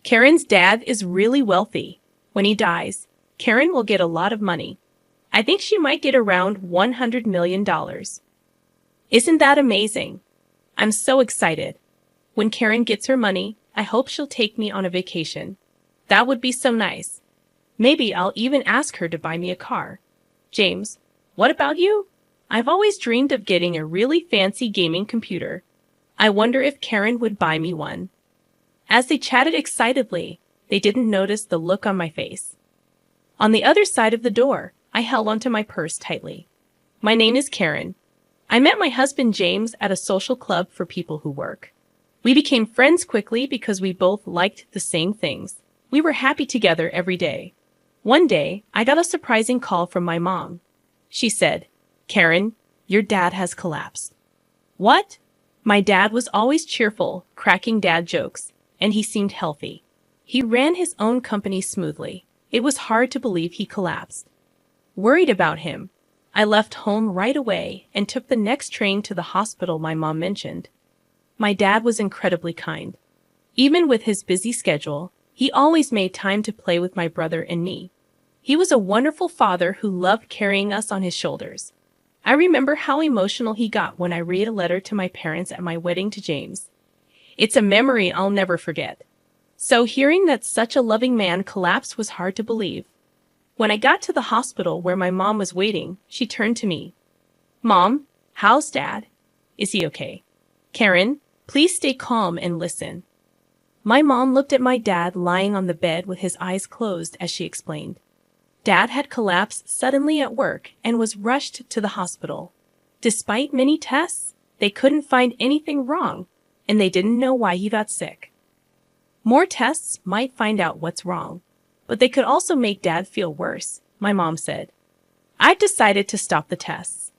Karen's dad is really wealthy. When he dies, Karen will get a lot of money. I think she might get around $100 million. Isn't that amazing? I'm so excited. When Karen gets her money, I hope she'll take me on a vacation. That would be so nice. Maybe I'll even ask her to buy me a car. James, what about you? I've always dreamed of getting a really fancy gaming computer. I wonder if Karen would buy me one. As they chatted excitedly, they didn't notice the look on my face. On the other side of the door, I held onto my purse tightly. My name is Karen. I met my husband James at a social club for people who work. We became friends quickly because we both liked the same things. We were happy together every day. One day, I got a surprising call from my mom. She said, "Karen, your dad has collapsed." What? My dad was always cheerful, cracking dad jokes, and he seemed healthy. He ran his own company smoothly. It was hard to believe he collapsed. Worried about him, I left home right away and took the next train to the hospital my mom mentioned. My dad was incredibly kind. Even with his busy schedule, he always made time to play with my brother and me. He was a wonderful father who loved carrying us on his shoulders. I remember how emotional he got when I read a letter to my parents at my wedding to James. It's a memory I'll never forget. So hearing that such a loving man collapsed was hard to believe. When I got to the hospital where my mom was waiting, she turned to me. "Mom, how's Dad? Is he okay? Karen, please stay calm and listen." My mom looked at my dad lying on the bed with his eyes closed as she explained. Dad had collapsed suddenly at work and was rushed to the hospital. Despite many tests, they couldn't find anything wrong, and they didn't know why he got sick. More tests might find out what's wrong, but they could also make Dad feel worse, my mom said. I decided to stop the tests.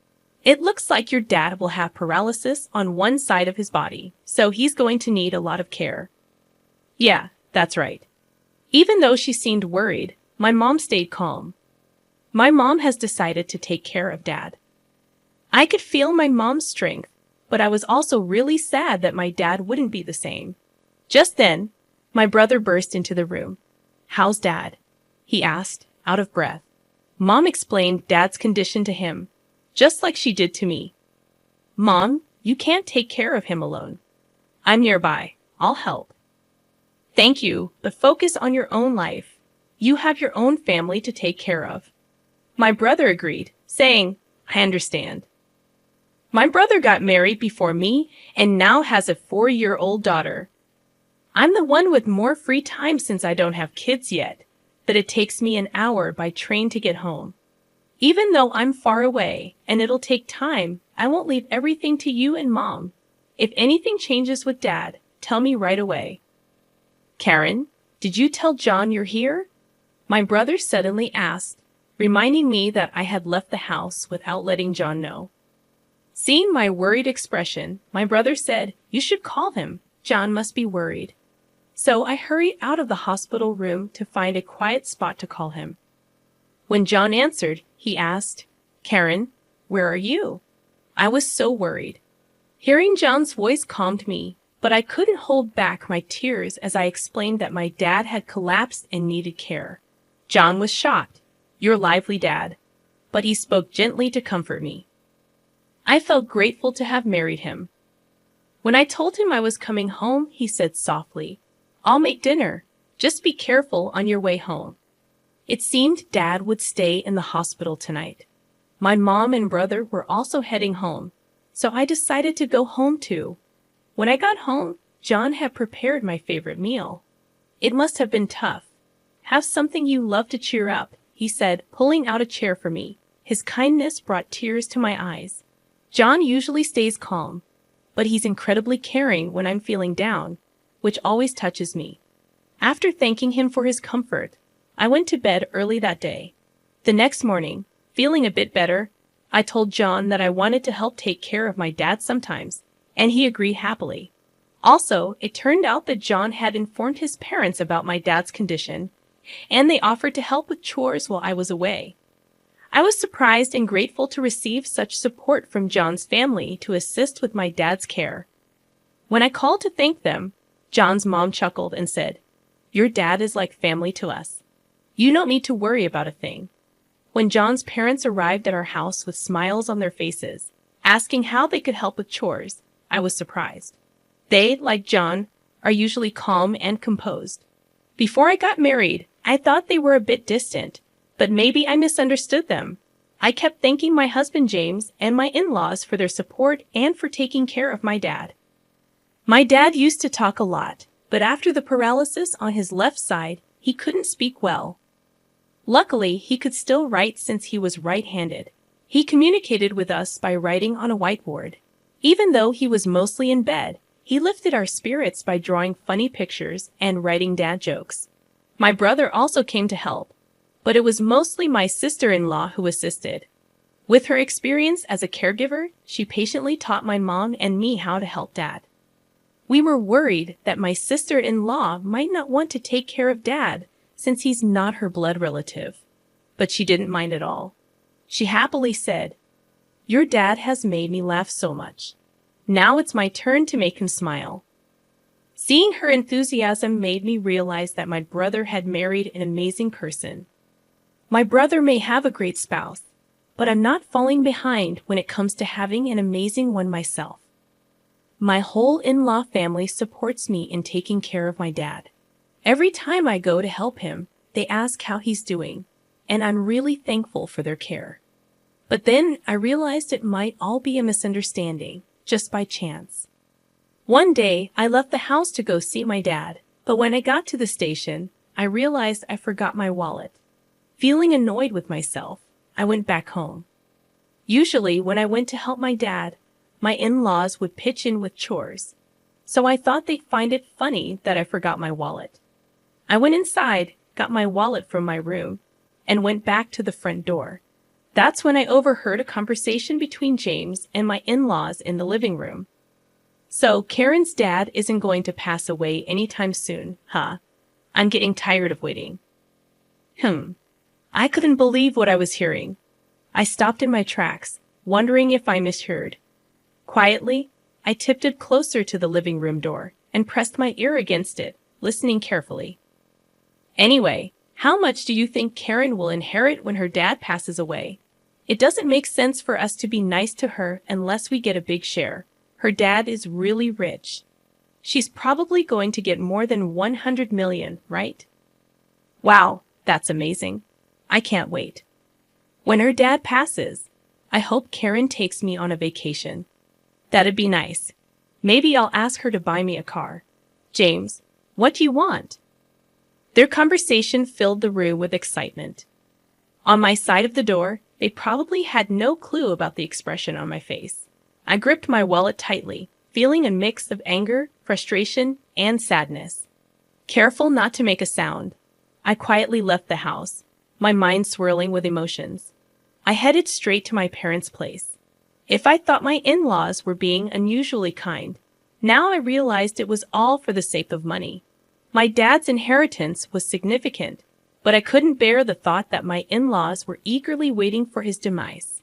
It looks like your dad will have paralysis on one side of his body, so he's going to need a lot of care. Yeah, that's right. Even though she seemed worried, my mom stayed calm. My mom has decided to take care of Dad. I could feel my mom's strength, but I was also really sad that my dad wouldn't be the same. Just then, my brother burst into the room. "How's Dad?" he asked, out of breath. Mom explained Dad's condition to him, just like she did to me. "Mom, you can't take care of him alone. I'm nearby. I'll help." "Thank you, but focus on your own life. You have your own family to take care of." My brother agreed, saying, "I understand." My brother got married before me and now has a 4-year-old daughter. I'm the one with more free time since I don't have kids yet, but it takes me an hour by train to get home. Even though I'm far away and it'll take time, I won't leave everything to you and Mom. If anything changes with Dad, tell me right away. "Karen, did you tell John you're here?" My brother suddenly asked, reminding me that I had left the house without letting John know. Seeing my worried expression, my brother said, "You should call him. John must be worried." So I hurried out of the hospital room to find a quiet spot to call him. When John answered, he asked, "Karen, where are you?" I was so worried. Hearing John's voice calmed me, but I couldn't hold back my tears as I explained that my dad had collapsed and needed care. John was shocked. "You're lively, Dad." But he spoke gently to comfort me. I felt grateful to have married him. When I told him I was coming home, he said softly, "I'll make dinner. Just be careful on your way home." It seemed Dad would stay in the hospital tonight. My mom and brother were also heading home, so I decided to go home too. When I got home, John had prepared my favorite meal. It must have been tough. "Have something you love to cheer up," he said, pulling out a chair for me. His kindness brought tears to my eyes. John usually stays calm, but he's incredibly caring when I'm feeling down, which always touches me. After thanking him for his comfort, I went to bed early that day. The next morning, feeling a bit better, I told John that I wanted to help take care of my dad sometimes, and he agreed happily. Also, it turned out that John had informed his parents about my dad's condition, and they offered to help with chores while I was away. I was surprised and grateful to receive such support from John's family to assist with my dad's care. When I called to thank them, John's mom chuckled and said, Your dad is like family to us. You don't need to worry about a thing. When John's parents arrived at our house with smiles on their faces, asking how they could help with chores, I was surprised. They, like John, are usually calm and composed. Before I got married, I thought they were a bit distant, but maybe I misunderstood them. I kept thanking my husband James and my in-laws for their support and for taking care of my dad. My dad used to talk a lot, but after the paralysis on his left side, he couldn't speak well. Luckily, he could still write since he was right-handed. He communicated with us by writing on a whiteboard. Even though he was mostly in bed, he lifted our spirits by drawing funny pictures and writing dad jokes. My brother also came to help, but it was mostly my sister-in-law who assisted. With her experience as a caregiver, she patiently taught my mom and me how to help dad. We were worried that my sister-in-law might not want to take care of dad since he's not her blood relative, but she didn't mind at all. She happily said, "Your dad has made me laugh so much. Now it's my turn to make him smile." Seeing her enthusiasm made me realize that my brother had married an amazing person. My brother may have a great spouse, but I'm not falling behind when it comes to having an amazing one myself. My whole in-law family supports me in taking care of my dad. Every time I go to help him, they ask how he's doing, and I'm really thankful for their care. But then I realized it might all be a misunderstanding, just by chance. One day, I left the house to go see my dad, but when I got to the station, I realized I forgot my wallet. Feeling annoyed with myself, I went back home. Usually, when I went to help my dad, my in-laws would pitch in with chores, so I thought they'd find it funny that I forgot my wallet. I went inside, got my wallet from my room, and went back to the front door. That's when I overheard a conversation between James and my in-laws in the living room. "So, Karen's dad isn't going to pass away anytime soon, huh? I'm getting tired of waiting." I couldn't believe what I was hearing. I stopped in my tracks, wondering if I misheard. Quietly, I tiptoed closer to the living room door and pressed my ear against it, listening carefully. "Anyway, how much do you think Karen will inherit when her dad passes away? It doesn't make sense for us to be nice to her unless we get a big share. Her dad is really rich. She's probably going to get more than 100 million, right?" Wow, that's amazing. I can't wait. When her dad passes, I hope Karen takes me on a vacation. That'd be nice. Maybe I'll ask her to buy me a car. "James, what do you want?" Their conversation filled the room with excitement. On my side of the door, they probably had no clue about the expression on my face. I gripped my wallet tightly, feeling a mix of anger, frustration, and sadness. Careful not to make a sound, I quietly left the house, my mind swirling with emotions. I headed straight to my parents' place. If I thought my in-laws were being unusually kind, now I realized it was all for the sake of money. My dad's inheritance was significant, but I couldn't bear the thought that my in-laws were eagerly waiting for his demise.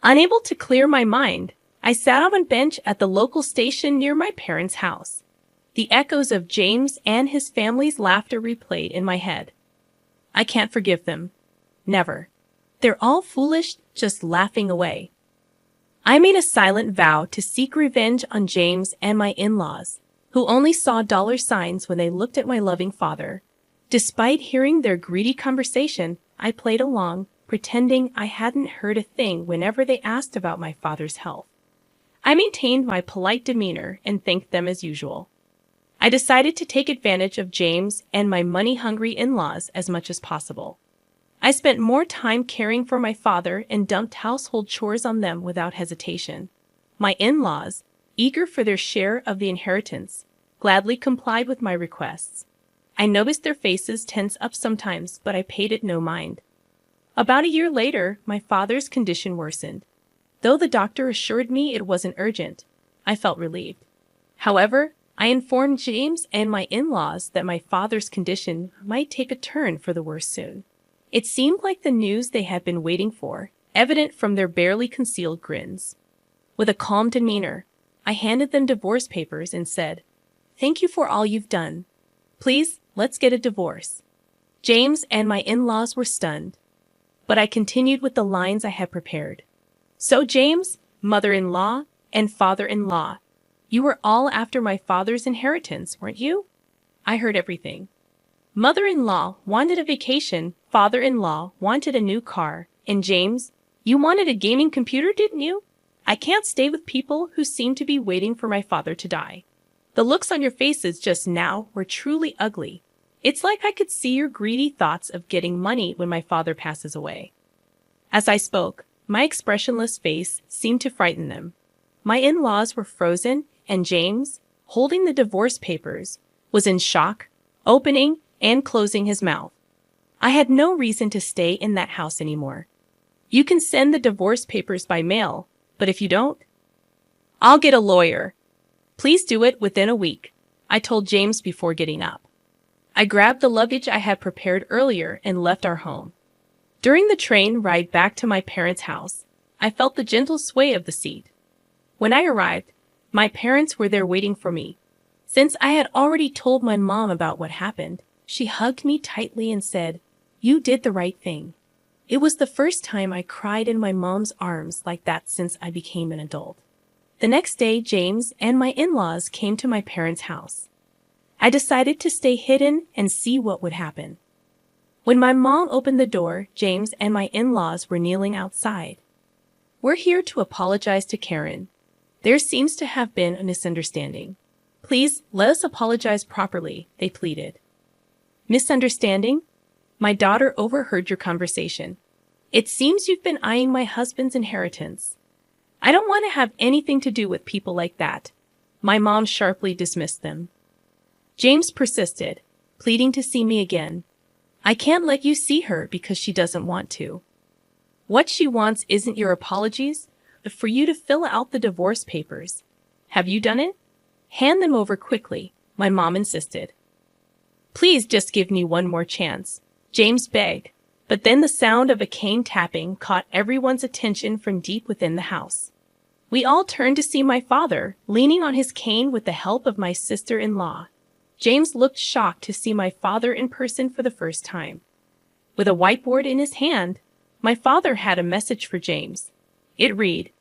Unable to clear my mind, I sat on a bench at the local station near my parents' house. The echoes of James and his family's laughter replayed in my head. I can't forgive them. Never. They're all foolish, just laughing away. I made a silent vow to seek revenge on James and my in-laws, who only saw dollar signs when they looked at my loving father. Despite hearing their greedy conversation, I played along, pretending I hadn't heard a thing whenever they asked about my father's health. I maintained my polite demeanor and thanked them as usual. I decided to take advantage of James and my money-hungry in-laws as much as possible. I spent more time caring for my father and dumped household chores on them without hesitation. My in-laws, eager for their share of the inheritance, gladly complied with my requests. I noticed their faces tense up sometimes, but I paid it no mind. About a year later, my father's condition worsened. Though the doctor assured me it wasn't urgent, I felt relieved. However, I informed James and my in-laws that my father's condition might take a turn for the worse soon. It seemed like the news they had been waiting for, evident from their barely concealed grins. With a calm demeanor, I handed them divorce papers and said, "Thank you for all you've done. Please, let's get a divorce. James and my in-laws were stunned, but I continued with the lines I had prepared. So James, mother-in-law, and father-in-law, you were all after my father's inheritance, weren't you? I heard everything. Mother-in-law wanted a vacation, father-in-law wanted a new car, and James, you wanted a gaming computer, didn't you? I can't stay with people who seem to be waiting for my father to die. The looks on your faces just now were truly ugly. It's like I could see your greedy thoughts of getting money when my father passes away. As I spoke, my expressionless face seemed to frighten them. My in-laws were frozen, and James, holding the divorce papers, was in shock, opening and closing his mouth. I had no reason to stay in that house anymore. You can send the divorce papers by mail, but if you don't, I'll get a lawyer. Please do it within a week, I told James before getting up. I grabbed the luggage I had prepared earlier and left our home. During the train ride back to my parents' house, I felt the gentle sway of the seat. When I arrived, my parents were there waiting for me. Since I had already told my mom about what happened, she hugged me tightly and said, "You did the right thing." It was the first time I cried in my mom's arms like that since I became an adult. The next day, James and my in-laws came to my parents' house. I decided to stay hidden and see what would happen. When my mom opened the door, James and my in-laws were kneeling outside. "We're here to apologize to Karen. There seems to have been a misunderstanding. Please let us apologize properly," they pleaded. "Misunderstanding? My daughter overheard your conversation. It seems you've been eyeing my husband's inheritance. I don't want to have anything to do with people like that." My mom sharply dismissed them. James persisted, pleading to see me again. "I can't let you see her because she doesn't want to. What she wants isn't your apologies, but for you to fill out the divorce papers. Have you done it? Hand them over quickly," my mom insisted. "Please just give me one more chance," James begged, but then the sound of a cane tapping caught everyone's attention from deep within the house. We all turned to see my father, leaning on his cane with the help of my sister-in-law. James looked shocked to see my father in person for the first time. With a whiteboard in his hand, my father had a message for James. It read,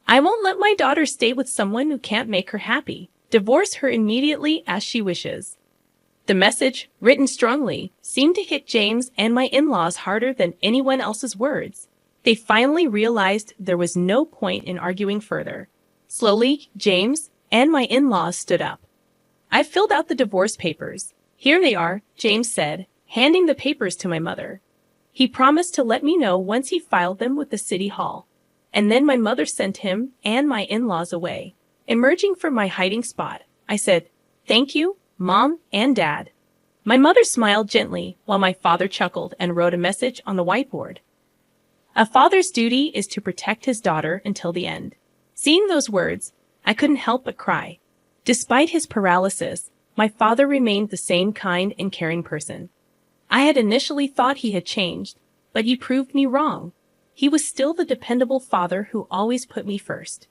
"I won't let my daughter stay with someone who can't make her happy. Divorce her immediately as she wishes." The message, written strongly, seemed to hit James and my in-laws harder than anyone else's words. They finally realized there was no point in arguing further. Slowly, James and my in-laws stood up. "I filled out the divorce papers. Here they are," James said, handing the papers to my mother. He promised to let me know once he filed them with the city hall. And then my mother sent him and my in-laws away. Emerging from my hiding spot, I said, "Thank you, Mom and Dad." My mother smiled gently while my father chuckled and wrote a message on the whiteboard. "A father's duty is to protect his daughter until the end." Seeing those words, I couldn't help but cry. Despite his paralysis, my father remained the same kind and caring person. I had initially thought he had changed, but he proved me wrong. He was still the dependable father who always put me first.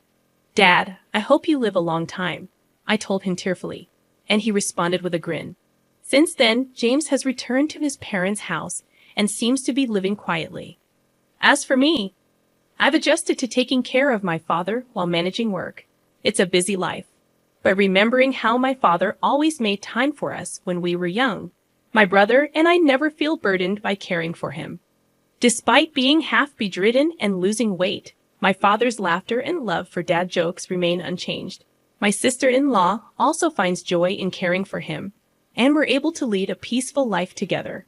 "Dad, I hope you live a long time," I told him tearfully, and he responded with a grin. Since then, James has returned to his parents' house and seems to be living quietly. As for me, I've adjusted to taking care of my father while managing work. It's a busy life. But remembering how my father always made time for us when we were young, my brother and I never feel burdened by caring for him. Despite being half bedridden and losing weight, my father's laughter and love for dad jokes remain unchanged. My sister-in-law also finds joy in caring for him, and we're able to lead a peaceful life together.